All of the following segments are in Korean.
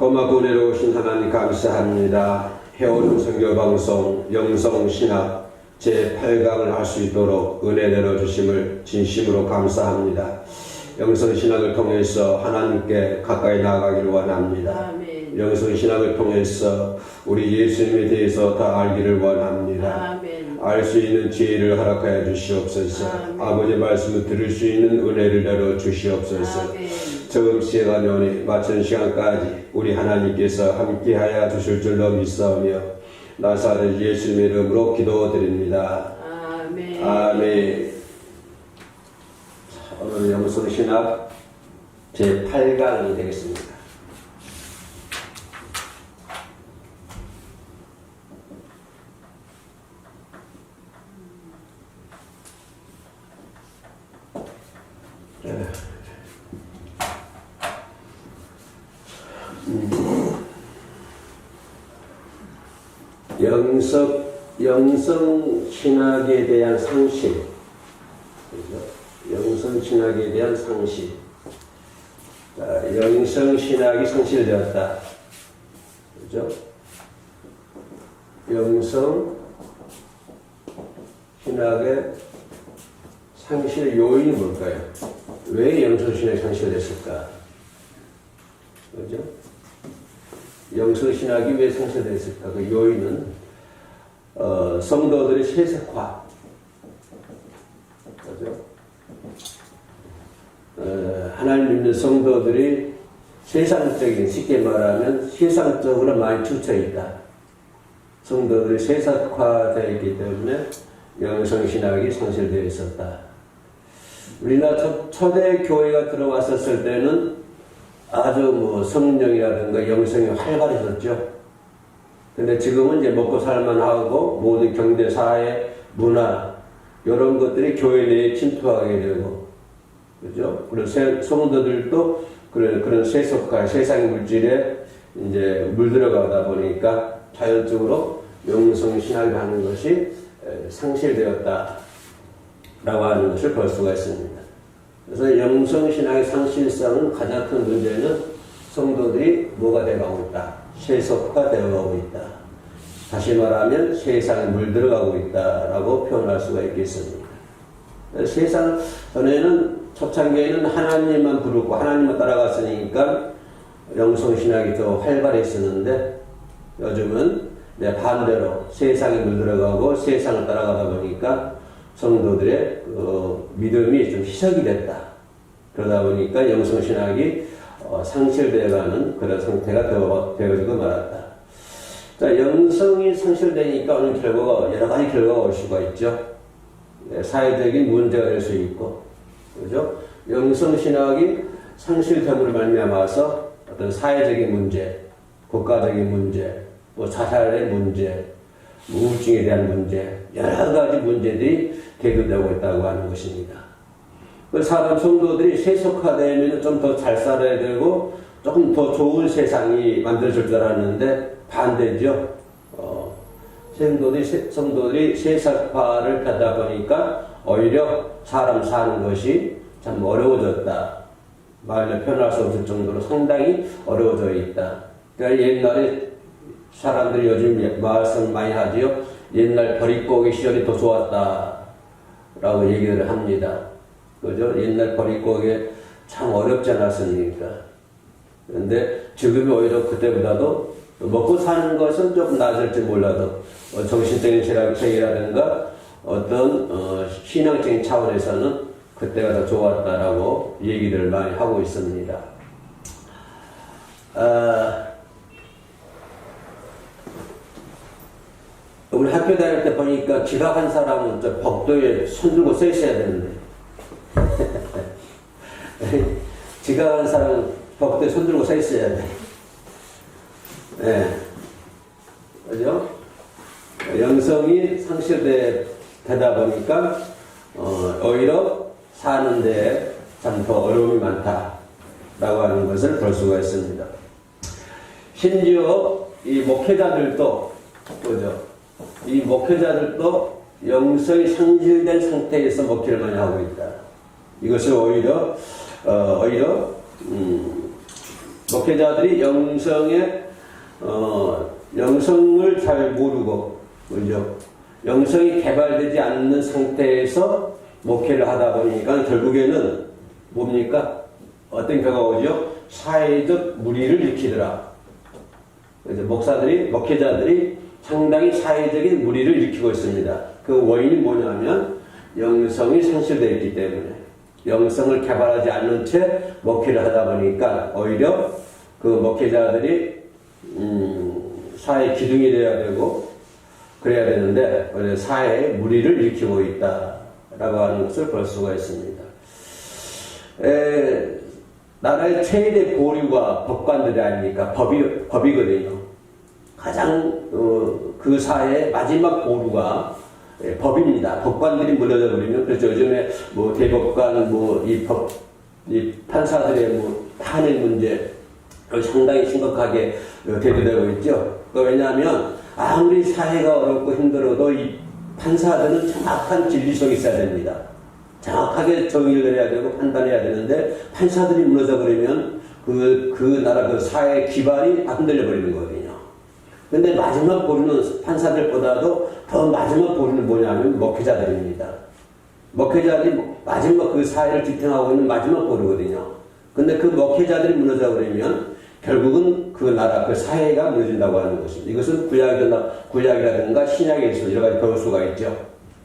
고맙고 은혜로우신 하나님 감사합니다. 해오는 선교방송 영성신학 제8강을 할 수 있도록 은혜 내려주심을 진심으로 감사합니다. 영성신학을 통해서 하나님께 가까이 나아가기를 원합니다. 아멘. 영성신학을 통해서 우리 예수님에 대해서 더 알기를 원합니다. 알 수 있는 지혜를 허락하여 주시옵소서. 아멘. 아버지의 말씀을 들을 수 있는 은혜를 내려 주시옵소서. 아멘. 처음 시간 오늘 마치는 시간까지 우리 하나님께서 함께하여 주실 줄로 믿사오며 나사렛 예수님의 이름으로 기도드립니다. 아멘. 아멘. 오늘 영성신학 제8강이 되겠습니다. 영성신학에 대한 상식, 영성신학에 대한 상식. 영성신학이 상실되었다. 그죠? 영성신학의 상실 요인이 뭘까요? 왜 영성신학이 상실됐을까? 그죠? 영성신학이 왜 상실됐을까? 그 요인은 성도들의 세속화, 그죠? 하나님 믿는 성도들이 세상적인, 쉽게 말하면 세상적으로 많이 치우쳐 있다. 성도들이 세속화되어 있기 때문에 영성신학이 상실되어 있었다. 우리나라 초대 교회가 들어왔었을 때는 아주 성령이라든가 영성이 활발해졌죠. 근데 지금은 이제 먹고 살만 하고 모든 경제, 사회, 문화 이런 것들이 교회 내에 침투하게 되고, 그죠? 그런 성도들도 그런 세속화, 세상 물질에 이제 물들어가다 보니까 자연적으로 영성신학을 하는 것이 상실되었다라고 하는 것을 볼 수가 있습니다. 그래서 영성신학의 상실성은 가장 큰 문제는 성도들이 뭐가 되어가고 있다? 세속화 되어가고 있다. 다시 말하면 세상에 물들어가고 있다라고 표현할 수가 있겠습니다. 세상 전에는 초창기에는 하나님만 부르고 하나님만 따라갔으니까 영성신학이 더 활발했었는데 요즘은 반대로 세상에 물들어가고 세상을 따라가다 보니까 성도들의 믿음이 좀 희석이 됐다. 그러다 보니까 영성신학이 상실되어가는 그런 상태가 되어지고 말았다. 자, 영성이 상실되니까 오는 결과가 여러 가지 결과가 올 수가 있죠. 사회적인 문제가 될 수 있고, 그죠? 영성신학이 상실됨으로 말미암아서 어떤 사회적인 문제, 국가적인 문제, 자살의 문제, 우울증에 대한 문제, 여러 가지 문제들이 대두되고 있다고 하는 것입니다. 사람 성도들이 세속화되면 좀 더 잘 살아야 되고 조금 더 좋은 세상이 만들어질 줄 알았는데 반대죠. 성도들이 세속화를 하다 보니까 오히려 사람 사는 것이 참 어려워졌다. 말로 표현할 수 없을 정도로 상당히 어려워져 있다. 그러니까 옛날에 사람들이 요즘 말씀 많이 하지요. 옛날 버릿고기 시절이 더 좋았다 라고 얘기를 합니다. 그죠? 옛날 버릿고기 참 어렵지 않았습니까? 그런데 지금이 오히려 그때보다도 먹고 사는 것은 조금 나아질지 몰라도 정신적인 체계라든가 어떤 신앙적인 차원에서는 그때가 더 좋았다라고 얘기를 많이 하고 있습니다. 우리 학교 다닐 때 보니까 지각한 사람은 저 복도에 손 들고 서 있어야 되는데 지각한 사람은 복도에 손 들고 서 있어야 돼. 네. 그죠? 영성이 상실되다 보니까 오히려 사는데 참 더 어려움이 많다라고 하는 것을 볼 수가 있습니다. 심지어 이 목회자들도, 그죠? 이 목회자들도 영성이 상실된 상태에서 목회를 많이 하고 있다. 이것을 오히려 목회자들이 영성을 잘 모르고, 그죠? 영성이 개발되지 않는 상태에서 목회를 하다 보니까 결국에는 뭡니까? 어떤 결과가 오죠? 사회적 무리를 일으키더라. 그래서 목회자들이 상당히 사회적인 무리를 일으키고 있습니다. 그 원인이 뭐냐면 영성이 상실되어 있기 때문에, 영성을 개발하지 않는 채 목회를 하다 보니까 오히려 그 목회자들이 사회 기둥이 되어야 되고 그래야 되는데 사회에 무리를 일으키고 있다라고 하는 것을 볼 수가 있습니다. 나라의 최대 보류가 법관들이 아닙니까? 법이거든요. 가장 그 사회의 마지막 보류가 법입니다. 법관들이 무너져 버리면, 그렇죠. 요즘에 뭐 대법관, 이 판사들의 탄핵 문제 상당히 심각하게 대두되고 있죠. 왜냐하면 아무리 사회가 어렵고 힘들어도 이 판사들은 정확한 진리성이 있어야 됩니다. 정확하게 정의를 해야 되고 판단해야 되는데 판사들이 무너져 버리면 그 나라 그 사회의 기반이 다 흔들려 버리는 거거든요. 근데 마지막 보루는 판사들보다도 더 마지막 보루는 뭐냐면 목회자들입니다. 목회자들이 마지막 그 사회를 지탱하고 있는 마지막 보루거든요. 근데 그 목회자들이 무너져 버리면 결국은 그 나라, 그 사회가 무너진다고 하는 것입니다. 이것은 구약이라든가 신약에서 여러 가지 배울 수가 있죠.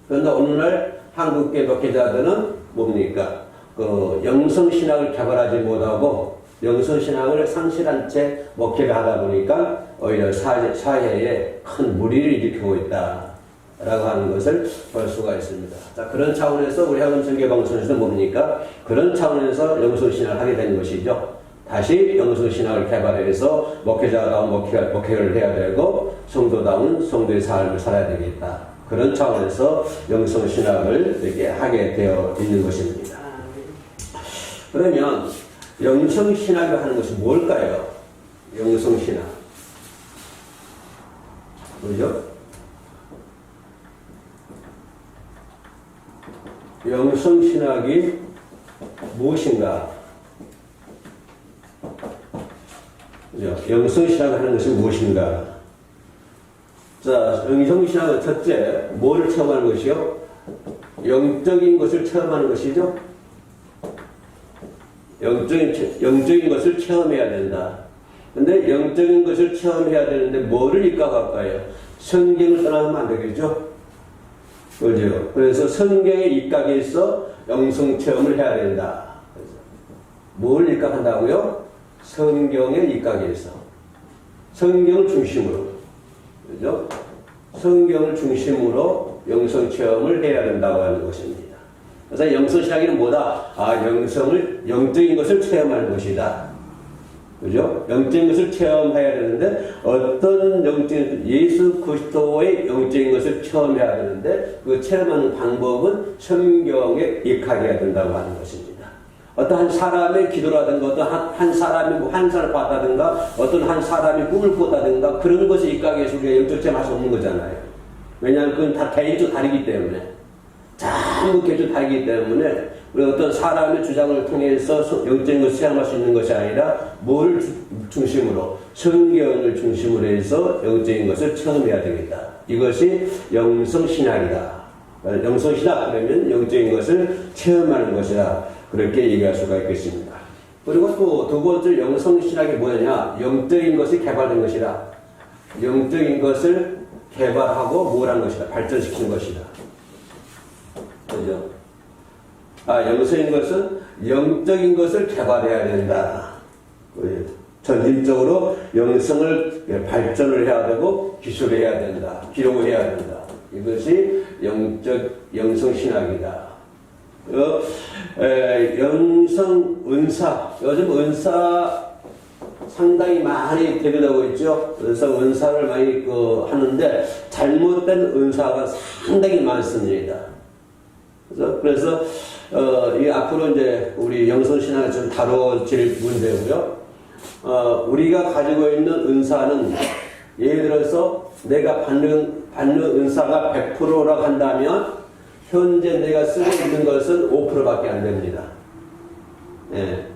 그런데 오늘날 한국계 목회자들은 뭡니까? 그 영성신학을 개발하지 못하고 영성신학을 상실한 채 목회를 하다 보니까 오히려 사회에 큰 무리를 일으키고 있다라고 하는 것을 볼 수가 있습니다. 자, 그런 차원에서 우리 한국전개방송에서 뭡니까? 그런 차원에서 영성신학을 하게 된 것이죠. 다시 영성신학을 개발해서 목회자다운 목회를 해야 되고 성도다운 성도의 삶을 살아야 되겠다. 그런 차원에서 영성신학을 이렇게 하게 되어 있는 것입니다. 그러면 영성신학을 하는 것이 뭘까요? 영성신학. 그죠? 영성신학이 무엇인가? 영성신학을 하는 것이 무엇인가? 자, 영성신학은 첫째, 뭐를 체험하는 것이요? 영적인 것을 체험하는 것이죠? 영적인 것을 체험해야 된다. 근데 영적인 것을 체험해야 되는데 뭐를 입각할까요? 성경을 떠나면 안 되겠죠? 그죠? 그래서 성경에 입각해서 영성 체험을 해야 된다. 뭘 입각한다고요? 성경에 입각해서. 성경을 중심으로. 그죠? 성경을 중심으로 영성 체험을 해야 된다고 하는 것입니다. 그래서 영성신학에는 뭐다? 영적인 것을 체험하는 것이다. 그죠? 영적인 것을 체험해야 되는데, 예수 그리스도의 영적인 것을 체험해야 되는데, 그 체험하는 방법은 성경에 입각해야 된다고 하는 것입니다. 어떤 한 사람의 기도라든가, 어떤 한 사람이 환상을 봤다든가, 어떤 한 사람이 꿈을 꿨다든가, 그런 것에 입각해서 우리가 영적 체험할 수 없는 거잖아요. 왜냐하면 그건 다 개인적으로 다르기 때문에. 전부 개인적으로 다르기 때문에, 우리 어떤 사람의 주장을 통해서 영적인 것을 체험할 수 있는 것이 아니라, 뭐를 중심으로, 성경을 중심으로 해서 영적인 것을 체험해야 되겠다. 이것이 영성신학이다. 영성신학, 그러면 영적인 것을 체험하는 것이다. 그렇게 얘기할 수가 있겠습니다. 그리고 또 두 번째 영성신학이 뭐냐? 영적인 것이 개발된 것이다. 영적인 것을 개발하고 뭘 한 것이다. 발전시키는 것이다. 그죠? 영성인 것은 영적인 것을 개발해야 된다. 전진적으로 영성을 발전을 해야 되고 기술해야 된다. 기록을 해야 된다. 이것이 영성신학이다. 은사. 요즘 은사 상당히 많이 대변하고 있죠. 그래서 은사를 많이 하는데 잘못된 은사가 상당히 많습니다. 그래서 이 앞으로 이제 우리 영성신학을 좀 다뤄질 문제고요. 우리가 가지고 있는 은사는 예를 들어서 내가 받는 은사가 100%라고 한다면 현재 내가 쓰고 있는 것은 5%밖에 안 됩니다. 예.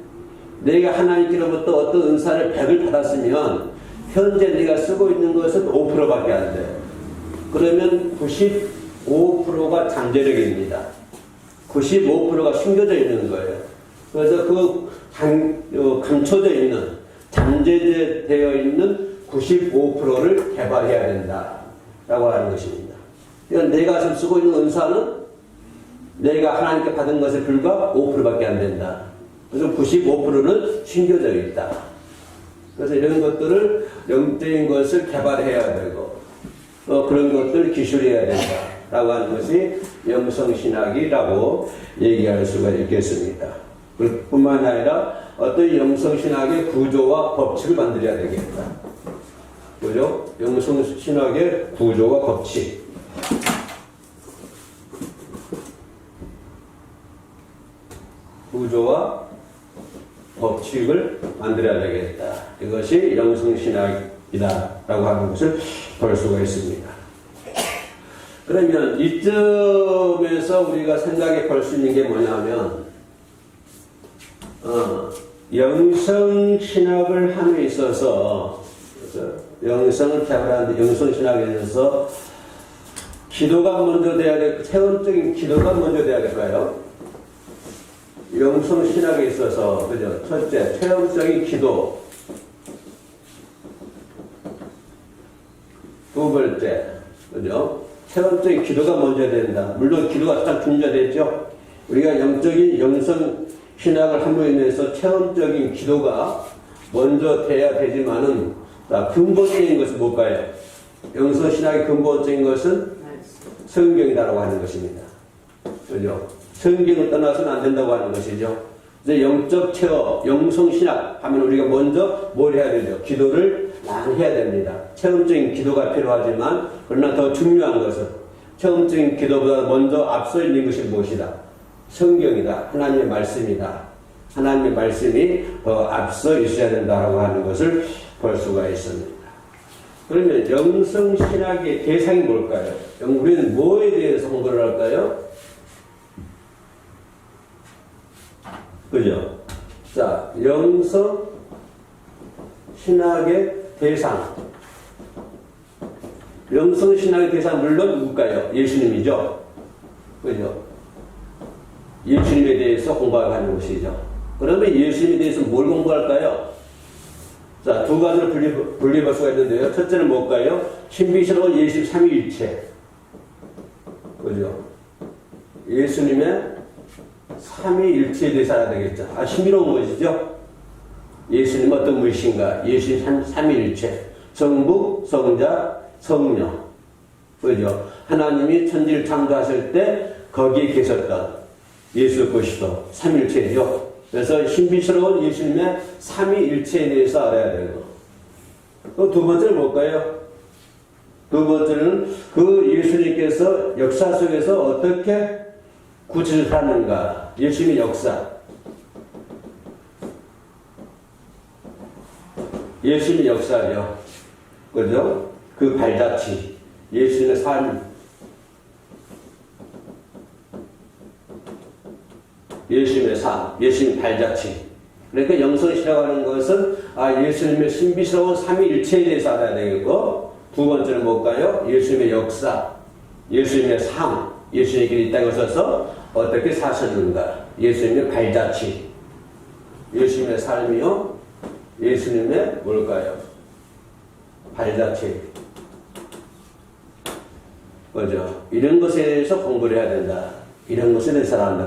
내가 하나님께로부터 어떤 은사를 100을 받았으면 현재 내가 쓰고 있는 것은 5%밖에 안 돼. 그러면 95%가 잠재력입니다. 95%가 숨겨져 있는 거예요. 그래서 그 감춰져 있는, 잠재되어 있는 95%를 개발해야 된다라고 하는 것입니다. 그러니까 내가 지금 쓰고 있는 은사는 내가 하나님께 받은 것에 불과 5%밖에 안 된다. 그래서 95%는 숨겨져 있다. 그래서 이런 것들을 영적인 것을 개발해야 되고 또 그런 것들을 기술해야 된다라고 하는 것이 영성신학이라고 얘기할 수가 있겠습니다. 뿐만 아니라 어떤 영성신학의 구조와 법칙을 만들어야 되겠다. 그죠? 영성신학의 구조와 법칙. 구조와 법칙을 만들어야 되겠다. 이것이 영성신학이다라고 하는 것을 볼 수가 있습니다. 그러면 이점에서 우리가 생각해 볼 수 있는 게 뭐냐면 영성신학을 함에 있어서 영성을 개발하는데 영성신학에 대해서 기도가 먼저 돼야 될, 체험적인 기도가 먼저 돼야 될까요? 영성신학에 있어서, 그죠? 첫째, 체험적인 기도. 두 번째, 그죠? 체험적인 기도가 먼저 된다. 물론 기도가 가장 중요하겠죠? 우리가 영적인 영성신학을 함으로 인해서 체험적인 기도가 먼저 돼야 되지만은, 근본적인 것은 뭘까요? 영성신학의 근본적인 것은 성경이다라고 하는 것입니다. 그죠? 성경을 떠나서는 안 된다고 하는 것이죠. 이제 영적 체험, 영성신학 하면 우리가 먼저 뭘 해야 되죠? 기도를 많이 해야 됩니다. 체험적인 기도가 필요하지만 그러나 더 중요한 것은 체험적인 기도보다 먼저 앞서 있는 것이 무엇이다? 성경이다. 하나님의 말씀이다. 하나님의 말씀이 더 앞서 있어야 된다고 하는 것을 볼 수가 있습니다. 그러면 영성신학의 대상이 뭘까요? 우리는 뭐에 대해서 공부를 할까요? 그죠? 자, 영성신학의 대상. 영성신학의 대상, 물론 누굴까요? 예수님이죠? 그죠? 예수님에 대해서 공부하는 것이죠. 그러면 예수님에 대해서 뭘 공부할까요? 자, 두 가지로 분리할 수가 있는데요. 첫째는 뭘까요? 신비스러운 예수 삼위일체. 그죠? 예수님의 삼위일체에 대해서 알아야 되겠죠. 신비로운 것이죠. 예수님 어떤 분이신가? 예수님 삼위일체. 성부, 성자, 성령. 그죠? 하나님이 천지를 창조하실 때 거기에 계셨던 예수 그리스도 삼위일체죠. 그래서 신비스러운 예수님의 삼위일체에 대해서 알아야 되고, 또 두 번째는 뭘까요? 두 번째는 그 예수님께서 역사 속에서 어떻게 구체를 하는가? 예수님의 역사. 예수님의 역사죠. 그죠? 그 발자취. 예수님의 삶. 예수님의 삶. 예수님의 발자취. 그러니까 영성신학이라고 하는 것은 예수님의 신비스러운 삼위일체에 대해서 알아야 되겠고, 두 번째는 뭘까요? 예수님의 역사. 예수님의 삶. 예수님의 길이 이 땅에 오셔서 어떻게 사셨는가? 예수님의 발자취. 예수님의 삶이요? 예수님의 뭘까요? 발자취. 그죠? 이런 것에 대해서 공부를 해야 된다. 이런 것에 대해서 알아야 한다.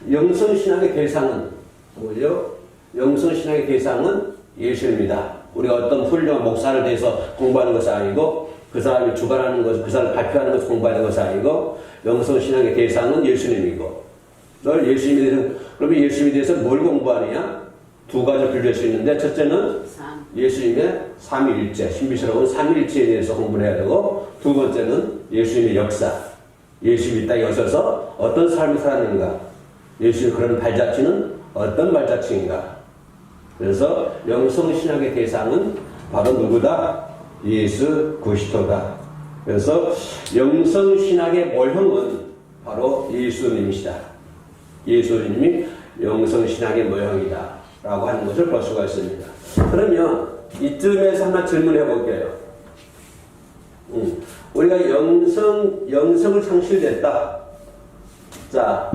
영성신학의 대상은 뭐죠? 영성신학의 대상은 예수님이다. 우리가 어떤 훌륭한 목사를 대해서 공부하는 것이 아니고, 그 사람이 주관하는 것, 그 사람을 발표하는 것을 공부하는 것이 아니고, 영성신학의 대상은 예수님이고, 널 예수님에 대해서, 그러면 예수님에 대해서 뭘 공부하느냐? 두 가지를 분류할 수 있는데, 첫째는 예수님의 삼위일체, 신비스러운 삼위일체에 대해서 공부를 해야 되고, 두 번째는 예수님의 역사. 예수님이 이 땅에 오셔서 어떤 삶을 살았는가? 예수님의 그런 발자취는 어떤 발자취인가? 그래서 영성신학의 대상은 바로 누구다? 예수 그리스도다. 그래서 영성신학의 모형은 바로 예수님이시다. 예수님이 영성신학의 모형이다. 라고 하는 것을 볼 수가 있습니다. 그러면 이쯤에서 하나 질문해 볼게요. 우리가 영성을 상실됐다. 자,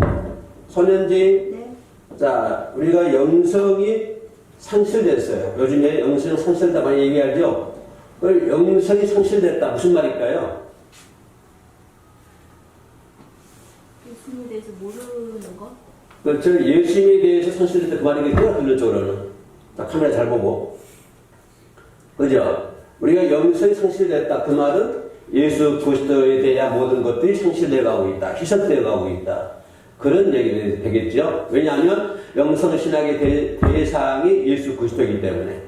손현지. 네. 자, 우리가 영성이 상실됐어요. 요즘에 영성이 상실됐다 많이 얘기하죠? 영성이 상실됐다. 무슨 말일까요? 예수님에 대해서 모르는 것? 그렇죠. 예수님에 대해서 상실됐다. 그 말이겠죠? 근본적으로는. 자, 카메라 잘 보고. 그죠? 우리가 영성이 상실됐다. 그 말은 예수 그리스도에 대한 모든 것들이 상실되어 가고 있다. 희석되어 가고 있다. 그런 얘기가 되겠죠. 왜냐하면 영성신학의 대상이 예수 그리스도이기 때문에.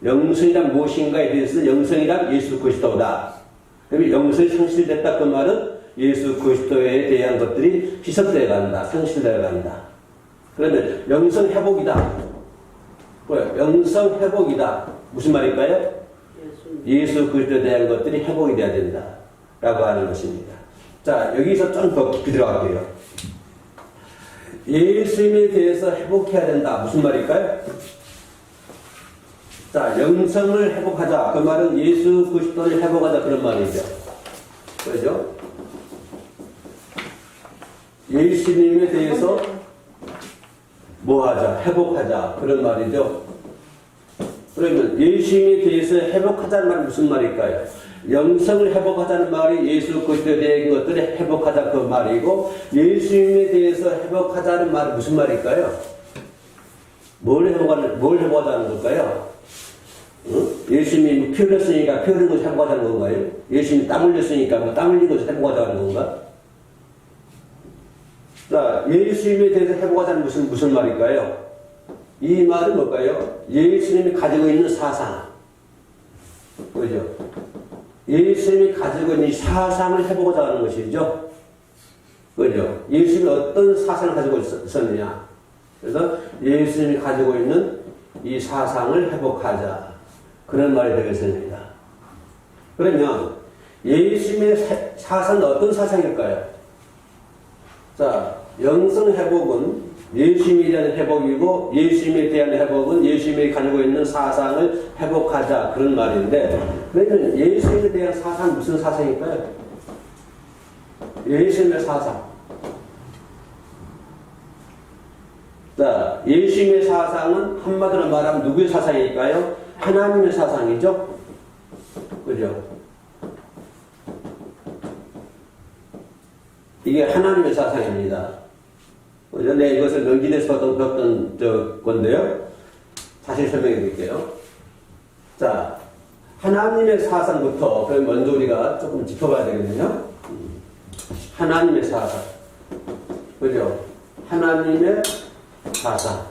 영성이란 무엇인가에 대해서는 영성이란 예수 그리스도다. 그러면 영성이 상실됐다. 그 말은 예수 그리스도에 대한 것들이 희석되어 간다. 상실되어 간다. 그러면 영성 회복이다. 뭐야? 영성 회복이다. 무슨 말일까요? 예수 그리스도에 대한 것들이 회복이 돼야 된다. 라고 하는 것입니다. 자, 여기서 좀 더 깊이 들어갈게요. 예수님에 대해서 회복해야 된다. 무슨 말일까요? 자, 영성을 회복하자. 그 말은 예수 그리스도를 회복하자. 그런 말이죠. 그죠? 예수님에 대해서 뭐 하자? 회복하자. 그런 말이죠. 그러면 예수님에 대해서 회복하자는 말은 무슨 말일까요? 영성을 회복하자는 말이 예수 그리스도에 대한 것들을 회복하자 그 말이고, 예수님에 대해서 회복하자는 말은 무슨 말일까요? 뭘 회복하자는 걸까요? 예수님이 피 흘렸으니까 피 흘린 것을 회복하자는 건가요? 예수님이 땀 흘렸으니까 땀 흘린 것을 회복하자는 건가? 자, 예수님에 대해서 회복하자는 무슨 말일까요? 이 말은 뭘까요? 예수님이 가지고 있는 사상. 그죠? 예수님이 가지고 있는 사상을 회복하자 하는 것이죠. 그죠? 예수님이 어떤 사상을 가지고 있었느냐. 그래서 예수님이 가지고 있는 이 사상을 회복하자. 그런 말이 되겠습니다. 그러면 예수님의 사상은 어떤 사상일까요? 자, 영성 회복은 예수님에 대한 회복이고, 예수님에 대한 회복은 예수님이 가지고 있는 사상을 회복하자. 그런 말인데, 그러면 예수님에 대한 사상은 무슨 사상일까요? 예수님의 사상. 자, 예수님의 사상은 한마디로 말하면 누구의 사상일까요? 하나님의 사상이죠? 그죠? 이게 하나님의 사상입니다. 네, 이것을 명진에서 배웠던 건데요. 다시 설명해 드릴게요. 자, 하나님의 사상부터 그럼 먼저 우리가 조금 짚어봐야 되거든요. 하나님의 사상. 그죠? 하나님의 사상.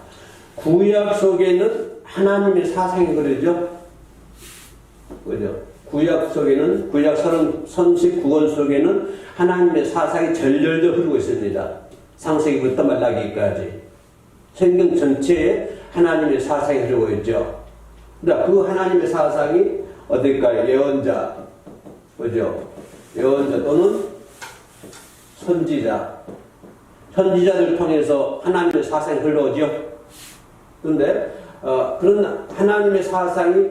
구약 속에는 하나님의 사상이 그러죠? 그죠? 구약 속에는, 구약 선식 구원 속에는 하나님의 사상이 절절절 흐르고 있습니다. 창세기부터 말라기까지 성경 전체에 하나님의 사상이 흐르고 있죠. 그러니까 그 하나님의 사상이 어딜까요? 예언자, 그죠? 예언자 또는 선지자, 선지자들 통해서 하나님의 사상이 흘러오죠. 그런데 그런 하나님의 사상이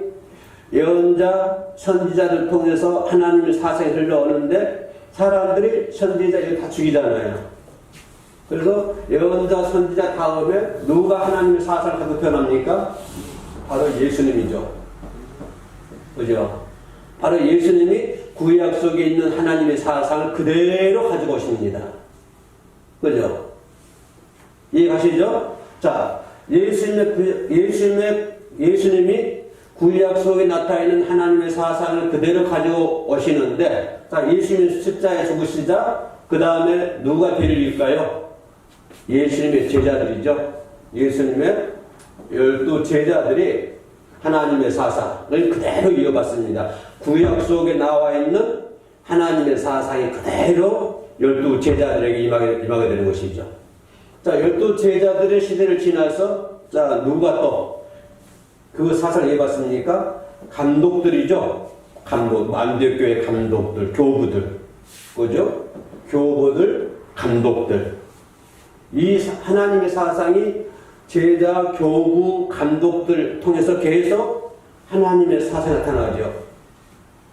예언자, 선지자들 통해서 하나님의 사상이 흘러오는데 사람들이 선지자를 다 죽이잖아요. 그래서 예언자, 선지자 다음에 누가 하나님의 사상을 가지고 태어납니까? 바로 예수님이죠. 그죠? 바로 예수님이 구약 속에 있는 하나님의 사상을 그대로 가지고 오십니다. 그죠? 이해가시죠? 자, 예수님이 구약 속에 나타나 있는 하나님의 사상을 그대로 가지고 오시는데, 자, 예수님이 십자가에 죽으시자, 그 다음에 누가 뒤를 이을까요? 예수님의 제자들이죠. 예수님의 12 제자들이 하나님의 사상을 그대로 이어받습니다. 구약 속에 나와 있는 하나님의 사상이 그대로 12 제자들에게 임하게 되는 것이죠. 자, 12 제자들의 시대를 지나서, 자, 누가 또 그 사상을 이어받습니까? 감독들이죠. 감독, 만대교회 감독들, 교부들. 그죠? 교부들, 감독들. 이 하나님의 사상이 제자, 교부, 감독들 통해서 계속 하나님의 사상이 나타나죠.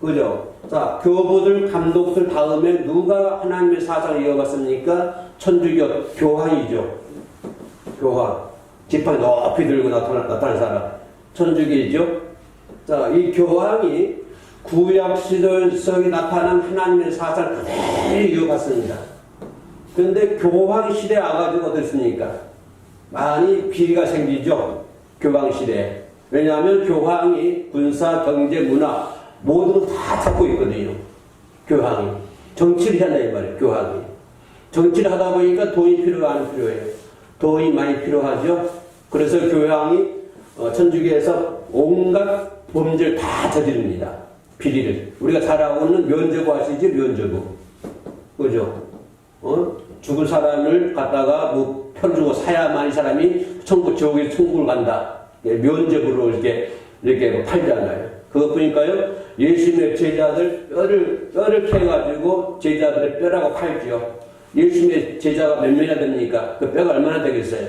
그죠? 자, 교부들, 감독들 다음에 누가 하나님의 사상을 이어갔습니까? 천주교 교황이죠. 교황. 지팡이 높이 들고 나타난 사람. 천주교이죠. 자, 이 교황이 구약시대 속에 나타난 하나님의 사상을 그대로 이어갔습니다. 그런데 교황 시대에 와가지고 어떻습니까? 많이 비리가 생기죠. 교황 시대에. 왜냐하면 교황이 군사, 경제, 문화 모든 걸 다 잡고 있거든요. 교황이. 정치를 한다 이 말이에요. 교황이. 정치를 하다 보니까 돈이 필요해요. 돈이 많이 필요하죠. 그래서 교황이 천주교에서 온갖 범죄를 다 저지릅니다. 비리를. 우리가 잘 알고는 면죄부 아시죠? 면죄부. 그죠? 죽을 사람을 갖다가 뭐 편주고 사야만 이 사람이 지옥에 천국을 간다. 면죄부로 이렇게 팔잖아요. 그것 보니까요, 예수님의 제자들 뼈를 캐가지고 제자들의 뼈라고 팔죠. 예수님의 제자가 몇 명이나 됩니까? 그 뼈가 얼마나 되겠어요?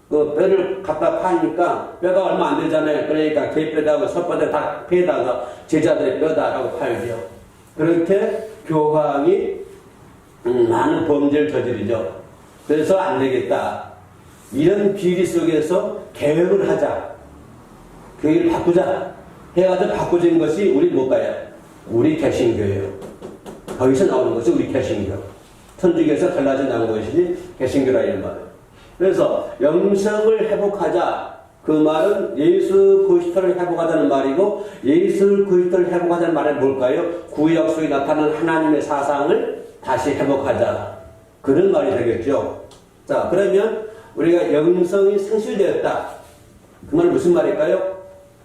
그 뼈를 갖다 파니까 뼈가 얼마 안 되잖아요. 그러니까 개뼈다가 솥뼈다 다 패다가 제자들의 뼈다라고 팔죠. 그렇게 교황이 많은 범죄를 저지르죠. 그래서 안 되겠다. 이런 비리 속에서 개혁을 하자. 교회를 바꾸자. 해가지고 바꾸진 것이 우리 뭘까요? 우리 개신교예요. 거기서 나오는 것이 우리 개신교. 천주교에서 갈라져 나온 것이지 개신교라 이런 말이에요. 그래서 영성을 회복하자. 그 말은 예수 그리스도를 회복하자는 말이고, 예수 그리스도를 회복하자는 말은 뭘까요? 구약 속에 나타나는 하나님의 사상을 다시 회복하자. 그런 말이 되겠죠. 자, 그러면 우리가 영성이 상실되었다. 그 말은 무슨 말일까요?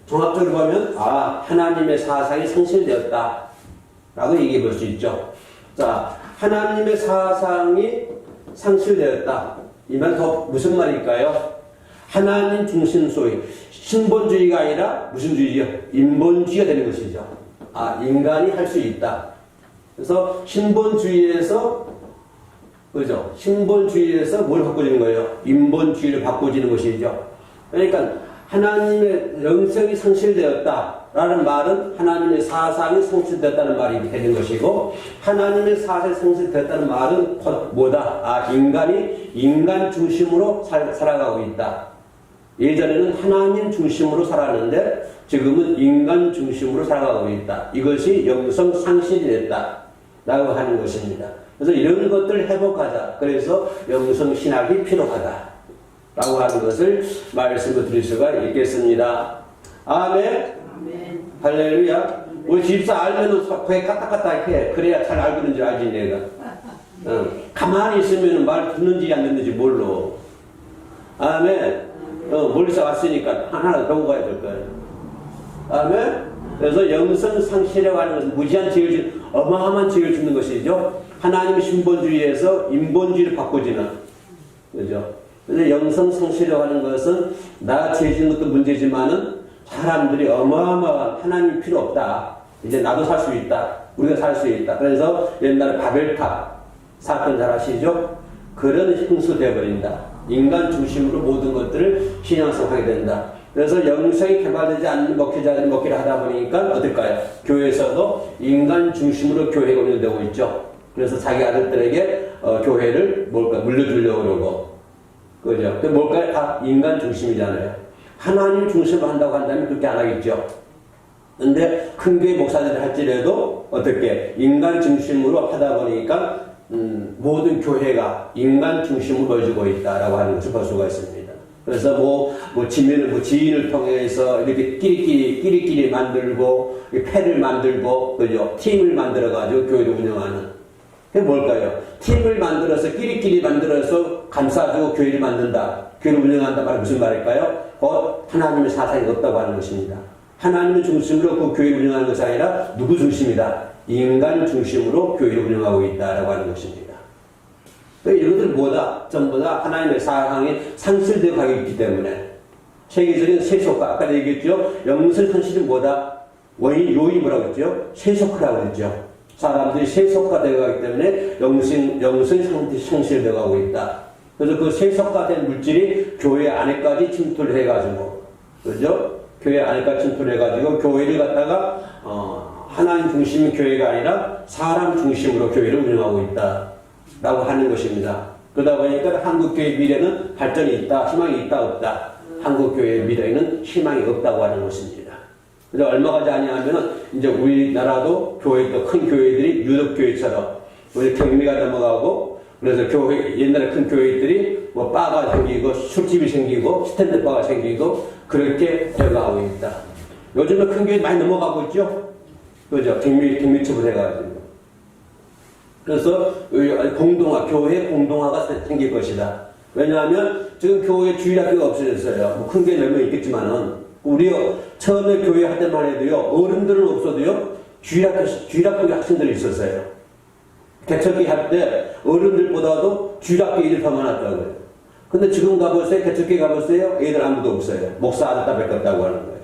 종합적으로 보면 하나님의 사상이 상실되었다 라고 얘기해 볼 수 있죠. 자, 하나님의 사상이 상실되었다. 이 말은 더 무슨 말일까요? 하나님 중심소위 신본주의가 아니라 무슨 주의요? 인본주의가 되는 것이죠. 인간이 할 수 있다. 그래서 신본주의에서 그죠? 신본주의에서 뭘 바꿔주는 거예요? 인본주의를 바꿔주는 것이죠. 그러니까 하나님의 영성이 상실되었다라는 말은 하나님의 사상이 상실되었다는 말이 되는 것이고, 하나님의 사상이 상실되었다는 말은 곧 뭐다? 인간이 인간 중심으로 살아가고 있다. 예전에는 하나님 중심으로 살았는데 지금은 인간 중심으로 살아가고 있다. 이것이 영성 상실이 됐다 라고 하는 것입니다. 그래서 이런 것들을 회복하자. 그래서 영성 신학이 필요하다 라고 하는 것을 말씀을 드릴 수가 있겠습니다. 아멘. 아멘. 할렐루야. 우리 집사 알면은 그게 까딱까딱 해. 그래야 잘 알고 있는 줄 알지 내가. 가만히 있으면 말 듣는지 안 듣는지 몰라. 아멘. 멀리서 왔으니까 하나 배우고 가야 될 거예요. 아멘. 그래서 영성 상실이라고 하는 것은 무지한 죄를, 어마어마한 죄를 짓는 것이죠. 하나님의 신본주의에서 인본주의를 바꾸지는. 그죠? 그래서 영성 상실이라고 하는 것은 나 죄 짓는 것도 문제지만은 사람들이 어마어마한 하나님이 필요 없다. 이제 나도 살 수 있다. 우리가 살 수 있다. 그래서 옛날에 바벨탑 사건 잘 아시죠? 그런 형수 되어버린다. 인간 중심으로 모든 것들을 신앙성하게 된다. 그래서 영성이 개발되지 않는 목회자들이 목회를 하다 보니까 어떨까요? 교회에서도 인간 중심으로 교회가 운영되고 있죠. 그래서 자기 아들들에게 교회를 물려주려고 그러고, 그죠? 그 뭘까요? 다 인간 중심이잖아요. 하나님 중심으로 한다고 한다면 그렇게 안 하겠죠. 근데 큰 교회 목사들이 할지라도 어떻게 인간 중심으로 하다 보니까 모든 교회가 인간 중심으로 이루어지고 있다라고 하는 것을 볼 수가 있습니다. 그래서 지인을 통해서 이렇게 끼리끼리 만들고, 패를 만들고, 그죠? 팀을 만들어가지고 교회를 운영하는. 그게 뭘까요? 팀을 만들어서, 끼리끼리 만들어서 감싸주고 교회를 만든다. 교회를 운영한다 말은 무슨 말일까요? 곧 하나님의 사상이 없다고 하는 것입니다. 하나님의 중심으로 그 교회를 운영하는 것이 아니라 누구 중심이다? 인간 중심으로 교회를 운영하고 있다라고 하는 것입니다. 이것들 뭐다? 전부 다 하나님의 사상이 상실되어 가고 있기 때문에 세계적인 세속화, 아까 얘기했죠? 영성 현실은 뭐다? 요인이 뭐라고 했죠? 세속화라고 했죠. 사람들이 세속화되어 가기 때문에 영성이 상실되어 가고 있다. 그래서 그 세석화된 물질이 교회 안에까지 침투를 해가지고, 그죠? 교회 안에까지 침투를 해가지고, 교회를 갖다가, 하나님 중심의 교회가 아니라 사람 중심으로 교회를 운영하고 있다. 라고 하는 것입니다. 그러다 보니까 한국교회 미래는 발전이 있다, 희망이 있다, 없다. 한국교회 미래에는 희망이 없다고 하는 것입니다. 그래서 얼마가 자냐면은 이제 우리나라도 교회도 큰 교회들이 유럽교회처럼 우리 경미가 넘어가고 그래서 교회, 옛날에 큰 교회들이 뭐 바가 생기고 술집이 생기고 스탠드바가 생기고 그렇게 되어가고 있다. 요즘은 큰 교회 많이 넘어가고 있죠? 그죠? 경미첩을 해가지고. 그래서 공동화, 교회 공동화가 생길 것이다. 왜냐하면 지금 교회 주일학교가 없어졌어요. 뭐 큰 교회 몇 명 있겠지만은 우리 처음에 교회 할 때만 해도요 어른들은 없어도요 주일학교 학생들이 있었어요. 개척기 할 때 어른들보다도 주일학교 애들 더 많았다고요. 근데 지금 가보세요. 개척기 가보세요. 애들 아무도 없어요. 목사 아들다 뵙겠다고 하는 거예요.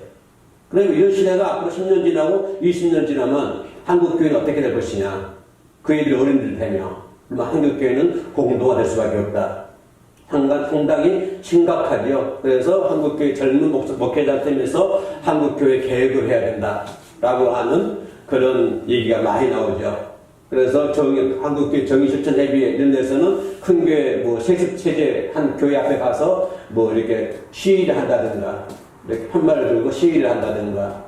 그럼 이런 시대가 앞으로 10년 지나고 20년 지나면 한국교회는 어떻게 될 것이냐. 그 애들이 어른들 되면 그러면 한국교회는 공동화될 수밖에 없다. 상당히 심각하죠. 그래서 한국교회 젊은 목회자팀에서 한국교회 개혁을 해야 된다라고 하는 그런 얘기가 많이 나오죠. 그래서 한국교회 정의실천협의회 이런 데서는 큰 교회 뭐 세습체제 한 교회 앞에 가서 뭐 이렇게 시위를 한다든가 이렇게 편말을 들고 시위를 한다든가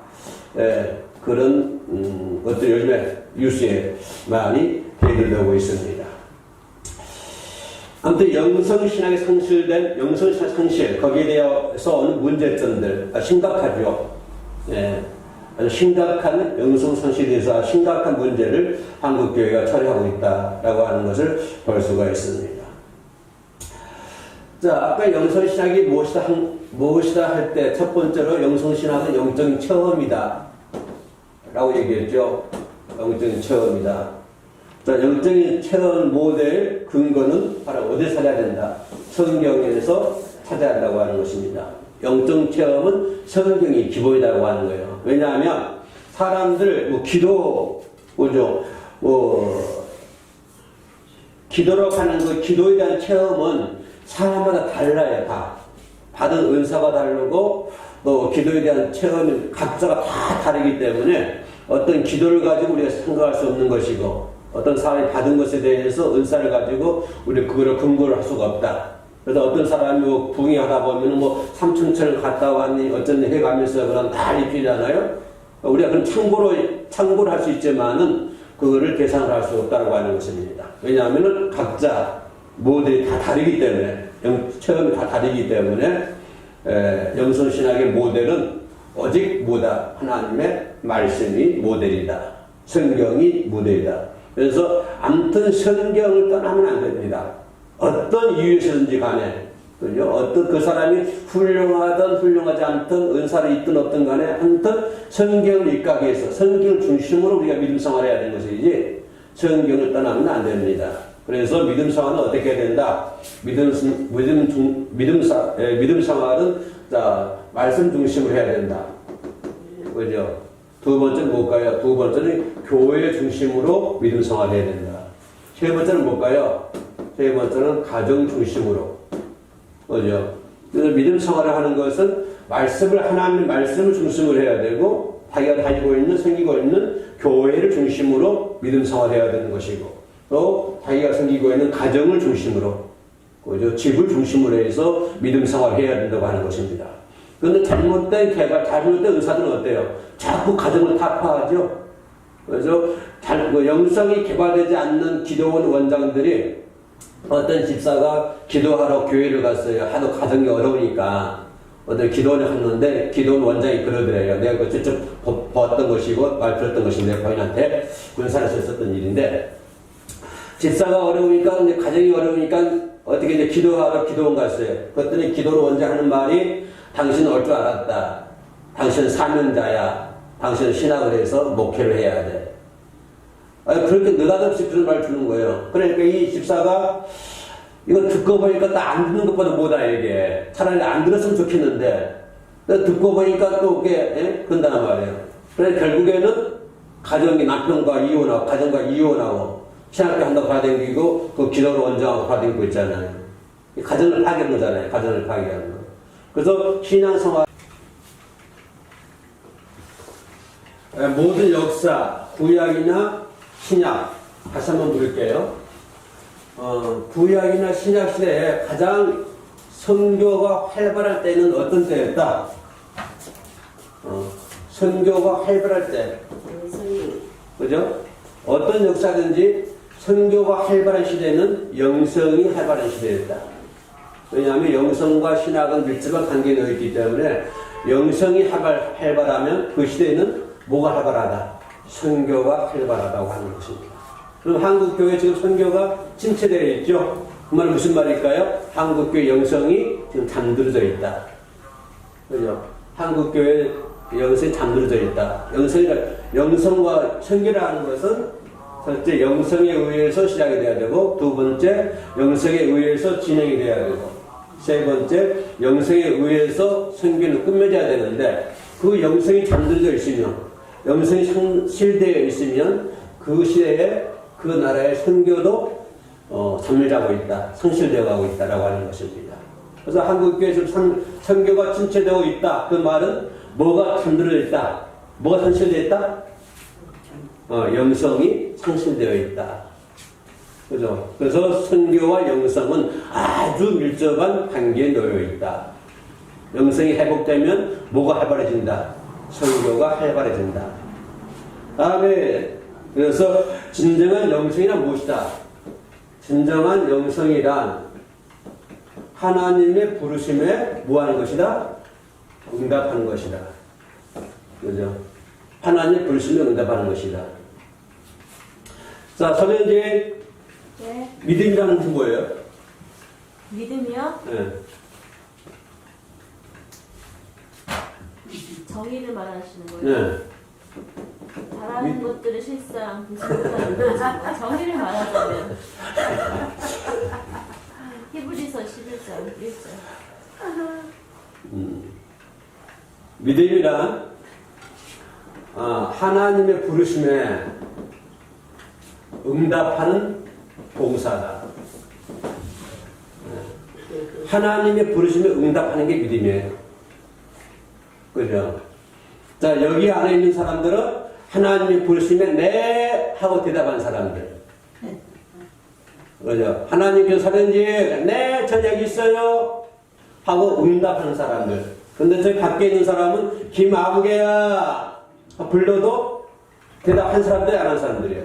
그런 것들이 요즘에 뉴스에 많이 대들되고 있습니다. 아무튼 영성신학에 상실된 영성신학 상실 거기에 대해서 오는 문제점들 심각하죠. 아주 심각한 영성 상실에 대해서 심각한 문제를 한국교회가 처리하고 있다라고 하는 것을 볼 수가 있습니다. 자, 아까 영성신학이 무엇이다 할 때 첫 번째로 영성신학은 영적인 체험이다 라고 얘기했죠. 영적인 체험이다. 자, 영적인 체험 모델 근거는 바로 어디서 찾아야 된다? 성경에서 찾아야 한다고 하는 것입니다. 영적 체험은 성경이 기본이라고 하는 거예요. 왜냐하면 사람들 기도로 하는 그 기도에 대한 체험은 사람마다 달라요. 다 받은 은사가 다르고 또 기도에 대한 체험이 각자가 다 다르기 때문에 어떤 기도를 가지고 우리가 생각할 수 없는 것이고 어떤 사람이 받은 것에 대해서 은사를 가지고 우리 그거를 근거를 할 수가 없다. 그래서 어떤 사람이 부흥회 하다 보면 삼층천을 갔다 왔니 어쩐니 해가면서 그런 다 입히잖아요. 우리가 그런 참고를 할 수 있지만은 그거를 계산을 할 수 없다고 하는 것입니다. 왜냐하면은 각자 모델이 다 다르기 때문에 체험이 다 다르기 때문에 영성신학의 모델은 오직 하나님의 말씀이 모델이다. 성경이 모델이다. 그래서 아무튼 성경을 떠나면 안 됩니다. 어떤 이유에서든지 간에 그죠? 어떤 그 사람이 훌륭하든 훌륭하지 않든 은사를 있든 없든 간에 아무튼 성경을 입각해 해서 성경을 중심으로 우리가 믿음 생활을 해야 되는 것이지 성경을 떠나면 안 됩니다. 그래서 믿음 생활은 어떻게 해야 된다? 믿음 생활은 말씀 중심으로 해야 된다. 그죠? 두 번째는 뭘까요? 두 번째는 교회 중심으로 믿음 생활을 해야 된다. 세 번째는 뭘까요? 세 번째는 가정 중심으로. 그죠? 그래서 믿음 생활을 하는 것은 하나님의 말씀을 중심으로 해야 되고, 자기가 다니고 있는, 섬기고 있는 교회를 중심으로 믿음 생활을 해야 되는 것이고, 또 자기가 섬기고 있는 가정을 중심으로, 그죠? 집을 중심으로 해서 믿음 생활을 해야 된다고 하는 것입니다. 그런데 잘못된 은사들은 어때요? 자꾸 가정을 타파하죠. 그래서 영성이 개발되지 않는 기도원 원장들이 어떤 집사가 기도하러 교회를 갔어요. 하도 가정이 어려우니까 어떤 기도원을 갔는데 기도원 원장이 그러더래요. 내가 그 직접 보았던 것이고 말 들었던 것인데 본인한테 군산에서 있었던 일인데 집사가 어려우니까 가정이 어려우니까 어떻게 이제 기도하러 기도원 갔어요. 그랬더니 기도원 원장 하는 말이 당신은 올 줄 알았다. 당신은 사명자야. 당신은 신학을 해서 목회를 해야 돼. 그렇게 느닷없이 그런 말 주는 거예요. 그러니까 이 집사가 이거 듣고 보니까 또 안 듣는 것보다 뭐다 이게. 차라리 안 들었으면 좋겠는데 듣고 보니까 또 그게 그런다는 말이에요. 그래서 결국에는 남편과 이혼하고 가정과 이혼하고 신학교 한다고 받아다니고 그 기도를 원정하고 받아다니고 있잖아요. 가정을 파괴하는 거잖아요. 가정을 파괴하는 거. 그래서 신앙생활 모든 역사, 구약이나 신약 다시 한번 부를게요. 구약이나 신약 시대에 가장 선교가 활발할 때는 어떤 때였다? 선교가 활발할 때. 그죠? 어떤 역사든지 선교가 활발한 시대는 영성이 활발한 시대였다. 왜냐하면 영성과 신학은 밀접한 관계에 놓여 있기 때문에 영성이 활발하면 그 시대에는 뭐가 활발하다? 선교가 활발하다고 하는 것입니다. 그럼 한국교회 지금 선교가 침체되어 있죠? 그 말은 무슨 말일까요? 한국교회 영성이 지금 잠들어져 있다. 그죠? 한국교회 영성이 잠들어져 있다. 영성과 선교라는 것은 첫째 영성에 의해서 시작이 돼야 되고, 두 번째 영성에 의해서 진행이 돼야 되고, 세 번째 영성에 의해서 선교는 끝맺어야 되는데, 그 영성이 잠들어져 있으면, 영성이 상실되어 있으면 그 시대에 그 나라의 선교도 잠들하고 있다, 상실되어 가고 있다라고 하는 것입니다. 그래서 한국교회 지금 선교가 침체되고 있다. 그 말은 뭐가 잠들어 있다? 뭐가 상실되어 있다? 영성이 상실되어 있다. 그죠? 그래서 선교와 영성은 아주 밀접한 관계에 놓여 있다. 영성이 회복되면 뭐가 활발해진다? 선교가 활발해진다. 다음에 그래서 진정한 영성이란 무엇이다? 진정한 영성이란 하나님의 부르심에 뭐하는 것이다? 응답하는 것이다. 그죠? 하나님의 부르심에 응답하는 것이다. 자, 서면제 네. 믿음이라는 것은 뭐예요? 믿음이요? 네. 정의를 말하시는 거예요? 네. 잘하는 것들을 실상 보지 못하는 거죠. 정의를 말하자면 히브리서 11장 1절. 믿음이란 하나님의 부르심에 응답하는 봉사다. 하나님의 부르심에 응답하는 게 믿음이에요. 그죠? 자, 여기 안에 있는 사람들은 하나님의 부르심에 네 하고 대답한 사람들. 그죠? 하나님께서 사는지 네, 저 여기 있어요 하고 응답하는 사람들. 근데 저 밖에 있는 사람은 김아무개야 불러도 대답한 사람들이 안 한 사람들이에요.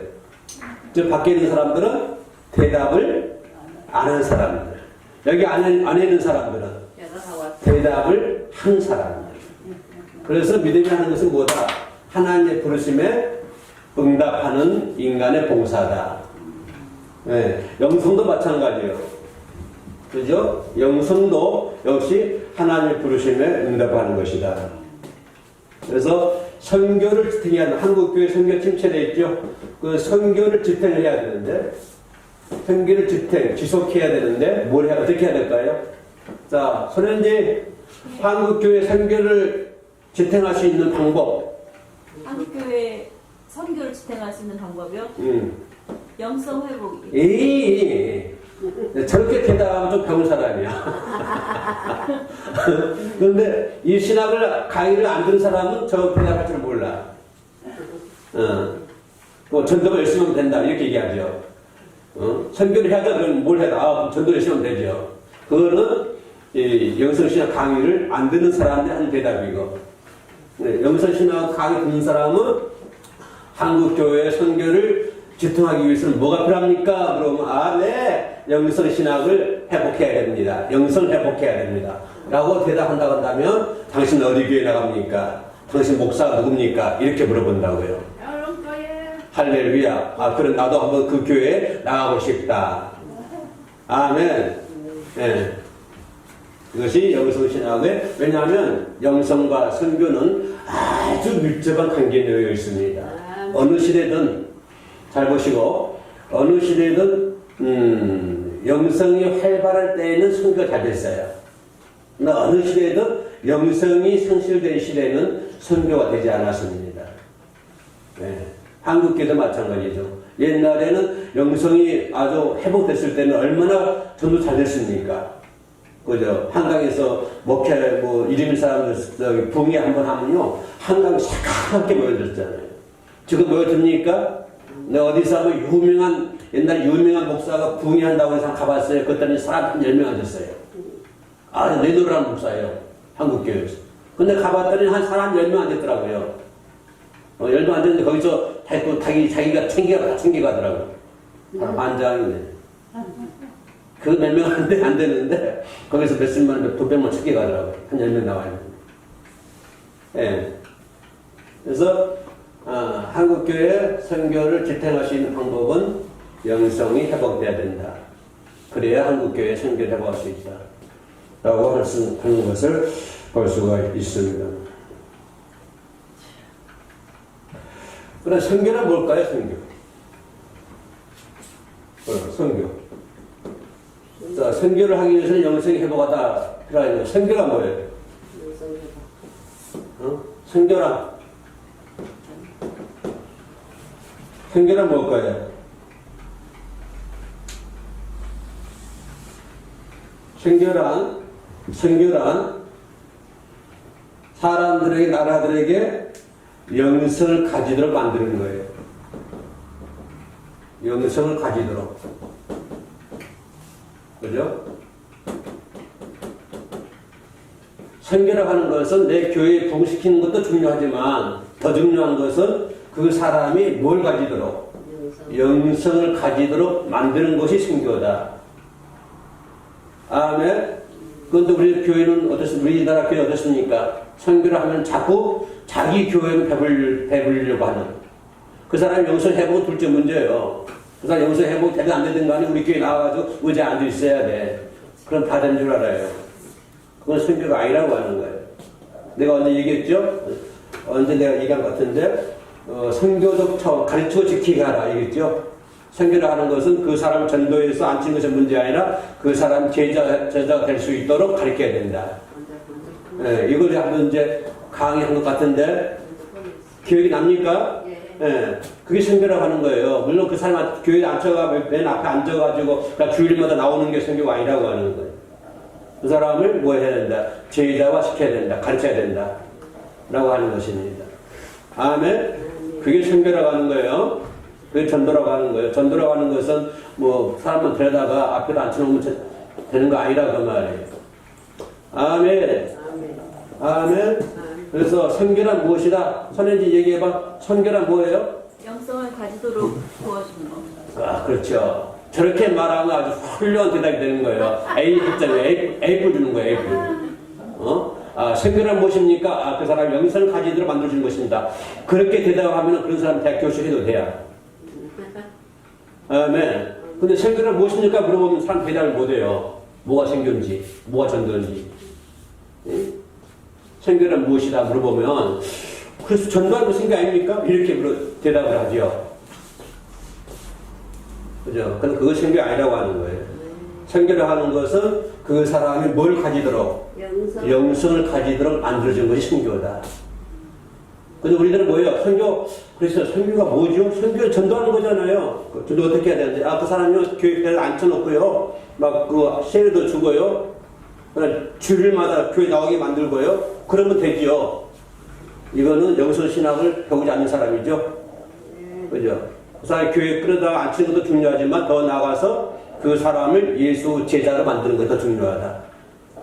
저 밖에 있는 사람들은 대답을 안 한 사람들. 여기 안에 있는 사람들은 대답을 한 사람들. 그래서 믿음이라는 것은 뭐다? 하나님의 부르심에 응답하는 인간의 봉사다. 네, 영성도 마찬가지예요. 그죠? 영성도 역시 하나님의 부르심에 응답하는 것이다. 그래서 선교를 지탱해야 하는, 한국교회 선교 침체되어 있죠? 그 선교를 지탱을 해야 되는데, 선교를 지속해야 되는데, 어떻게 해야 될까요? 자, 소련제 한국교회 선교를 지탱할 수 있는 방법. 한국교회 선교를 지탱할 수 있는 방법이요? 영성 회복이. 저렇게 대답하면 좀 배운 사람이야. 그런데 이 신학을 강의를 안 들은 사람은 저 대답할 줄 몰라. 뭐 전도가 열심히 하면 된다 이렇게 얘기하죠. 선교를 해야 돼. 그럼 뭘 해야 돼? 그럼 전도 열심히 하면 되죠. 그거는 이 영성신학 강의를 안 듣는 사람들이 하는 대답이고, 영성신학 강의 듣는 사람은 한국교회 선교를 지탱하기 위해서는 뭐가 필요합니까? 그러면 네, 영성신학을 회복해야 됩니다. 영성을 회복해야 됩니다. 라고 대답한다고 한다면 당신 어디 교회 나갑니까? 당신 목사가 누굽니까? 이렇게 물어본다고요. 할렐루야. 그럼 나도 한번 그 교회에 나가고 싶다. 아멘. 네. 이것이 영성신학의, 왜냐하면 영성과 선교는 아주 밀접한 관계에 놓여 있습니다. 어느 시대든, 잘 보시고, 어느 시대든 영성이 활발할 때에는 선교가 잘 됐어요. 그러나 어느 시대든 영성이 상실된 시대에는 선교가 되지 않았습니다. 네. 한국교도 마찬가지죠. 옛날에는 영성이 아주 회복됐을 때는 얼마나 전도 잘 됐습니까? 그죠? 한강에서 목회, 이름 사람들, 붕이 한번 하면요. 한강이 새카맣게 모여들었잖아요. 지금 모여듭니까? 내가 어디서 한번 옛날 유명한 목사가 붕이 한다고 해서 가봤어요. 그랬더니 사람 한 10명 앉았어요. 아주 내노란 목사예요. 한국교회에서. 근데 가봤더니 한 사람 10명 앉았더라고요. 10명 앉았는데 거기서 또 자기가 챙겨가더라고요. 반장이네. 그 몇 명 안 되는데, 거기서 몇십만 원, 몇백만 챙겨가더라고요. 한 10명 나와 있는데. 예. 그래서, 한국교회 선교를 지탱할 수 있는 방법은 영성이 회복돼야 된다. 그래야 한국교회 선교를 회복할 수 있다. 라고 하는 것을 볼 수가 있습니다. 그럼 선교는 뭘까요, 선교? 선교. 자, 선교를 하기 위해서는 영성이 회복하다 필요하죠. 선교가 뭐예요? 선교란 뭘까요? 선교란 사람들에게, 나라들에게 영성을 가지도록 만드는 거예요. 영성을 가지도록. 그죠? 선교라고 하는 것은 내 교회에 부흥시키는 것도 중요하지만 더 중요한 것은 그 사람이 뭘 가지도록? 영성을 가지도록 만드는 것이 선교다. 아멘. 그런데 우리 교회는 우리나라 교회 어떻습니까? 선교를 하면 자꾸 자기 교회를 배불리려고 하는. 그 사람 영성 회복은 둘째 문제예요. 그 사람 영성 회복 되든 안 되든 간에 우리 교회 나와가지고 의자에 앉아 있어야 돼. 그럼 다 된 줄 알아요. 그건 선교가 아니라고 하는 거예요. 내가 언제 얘기했죠? 언제 내가 얘기한 것 같은데, 선교적 가르치고 지키게 하라 얘기했죠? 선교를 하는 것은 그 사람을 전도해서 앉힌 것이 문제 아니라 그 사람 제자가 될 수 있도록 가르쳐야 된다. 예, 이걸 한번 이제 강의한 것 같은데, 기억이 납니까? 예, 그게 선교라고 하는 거예요. 물론 그 사람 교회에 맨 앞에 앉아가지고 주일마다 나오는 게 선교가 아니라고 하는 거예요. 그 사람을 뭐 해야 된다? 제자화 시켜야 된다. 가르쳐야 된다. 라고 하는 것입니다. 아멘? 그게 선교라고 하는 거예요. 그게 전도라고 하는 거예요. 전도라고 하는 것은 사람만 데려다가 앞에다 앉혀놓으면 되는 거 아니라고 그 말이에요. 아멘. 아멘. 그래서 선교란 무엇이다? 선현지 얘기해봐. 선교란 뭐예요? 영성을 가지도록 도와주는 거. 그렇죠. 저렇게 말하면 아주 훌륭한 대답이 되는 거예요. A뿔 주는 거예요, A뿔. 선교란 무엇입니까? 그 사람 영성을 가지도록 만들어주는 것입니다. 그렇게 대답하면 그런 사람 대학 교수 해도 돼요. 아멘. 근데 선교란 무엇입니까? 물어보면 사람 대답을 못 해요. 뭐가 선교인지, 뭐가 전도인지. 선교란 무엇이다 물어보면, 그래서 전도하는 선교 아닙니까? 이렇게 대답을 하죠. 그죠? 근데 그것이 선교 아니라고 하는 거예요. 선교를 하는 것은 그 사람이 뭘 가지도록? 영성을 가지도록 만들어준 것이 선교다. 근데 우리들은 뭐예요? 그래서 선교가 뭐죠? 선교 전도하는 거잖아요. 전도 어떻게 해야 되는지. 그 사람이 교회에 앉혀놓고요. 세례도 주고요. 주일마다 교회 나오게 만들고요. 그러면 되죠. 이거는 영성 신학을 배우지 않는 사람이죠. 그죠? 그 사람이 교회에 끌어다가 앉히는 것도 중요하지만 더 나아가서 그 사람을 예수 제자로 만드는 것이 더 중요하다.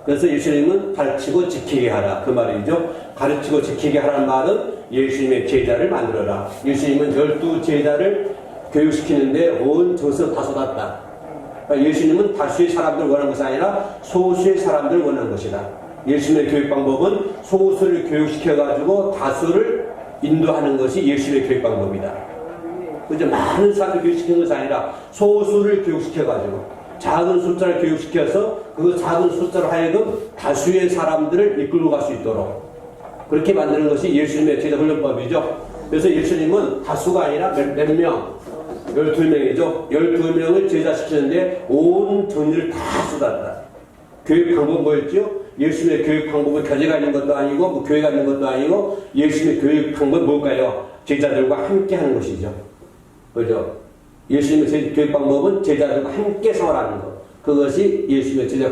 그래서 예수님은 가르치고 지키게 하라. 그 말이죠. 가르치고 지키게 하라는 말은 예수님의 제자를 만들어라. 예수님은 12제자를 교육시키는데 온 정성 다 쏟았다. 그러니까 예수님은 다수의 사람들을 원하는 것이 아니라 소수의 사람들을 원하는 것이다. 예수님의 교육 방법은 소수를 교육시켜가지고 다수를 인도하는 것이 예수님의 교육 방법이다. 그죠? 많은 사람을 교육시키는 것이 아니라 소수를 교육시켜가지고 작은 숫자를 교육시켜서 그 작은 숫자로 하여금 다수의 사람들을 이끌고 갈 수 있도록 그렇게 만드는 것이 예수님의 제자 훈련법이죠. 그래서 예수님은 다수가 아니라 몇 명? 12명이죠. 12명을 제자시키는데 온 전의를 다 쏟았다. 교육 방법 뭐였죠? 예수님의 교육 방법은 교재가 있는 것도 아니고 교회가 있는 것도 아니고 예수님의 교육 방법은 뭘까요? 제자들과 함께 하는 것이죠. 그죠? 예수님의 교육 방법은 제자들과 함께 생활하는 것. 그것이 예수님의 제자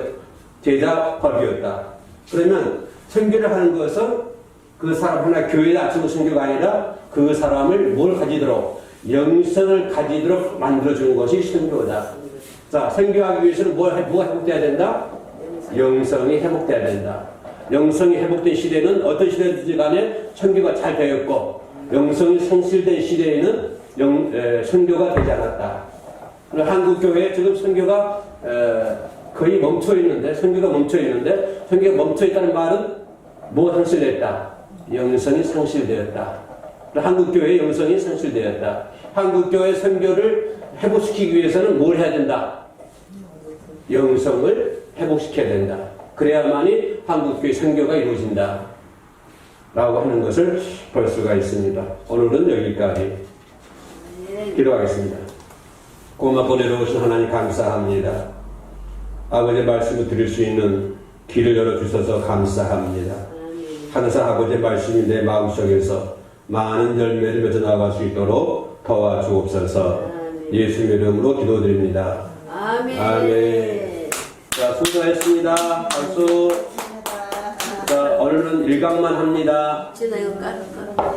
제자법이었다. 그러면 선교를 하는 것은 그 사람 하나 교회에 앞서고 선교가 아니라 그 사람을 뭘 가지도록 영성을 가지도록 만들어주는 것이 선교다. 자, 선교하기 위해서는 뭐가 회복돼야 된다? 영성이 회복돼야 된다. 영성이 회복된 시대는 어떤 시대든지 간에 선교가 잘 되었고 영성이 성실된 시대에는 선교가 되지 않았다. 한국 교회에 지금 선교가 거의 멈춰 있는데, 선교가 멈춰 있는데, 선교가 멈춰 있다는 말은 뭐가 상실됐다? 영성이 상실되었다. 한국 교회의 영성이 상실되었다. 한국 교회 선교를 회복시키기 위해서는 뭘 해야 된다? 영성을 회복시켜야 된다. 그래야만이 한국교회 선교가 이루어진다. 라고 하는 것을 볼 수가 있습니다. 오늘은 여기까지 기도하겠습니다. 고맙고 내려오신 하나님 감사합니다. 아버지의 말씀을 드릴 수 있는 길을 열어주셔서 감사합니다. 항상 아버지의 말씀이 내 마음속에서 많은 열매를 맺어 나갈 수 있도록 도와주옵소서. 예수님의 이름으로 기도드립니다. 아멘. 아멘. 자, 수고하셨습니다. 박수. 자, 오늘은 1강만 합니다. 진아 이거 깔아.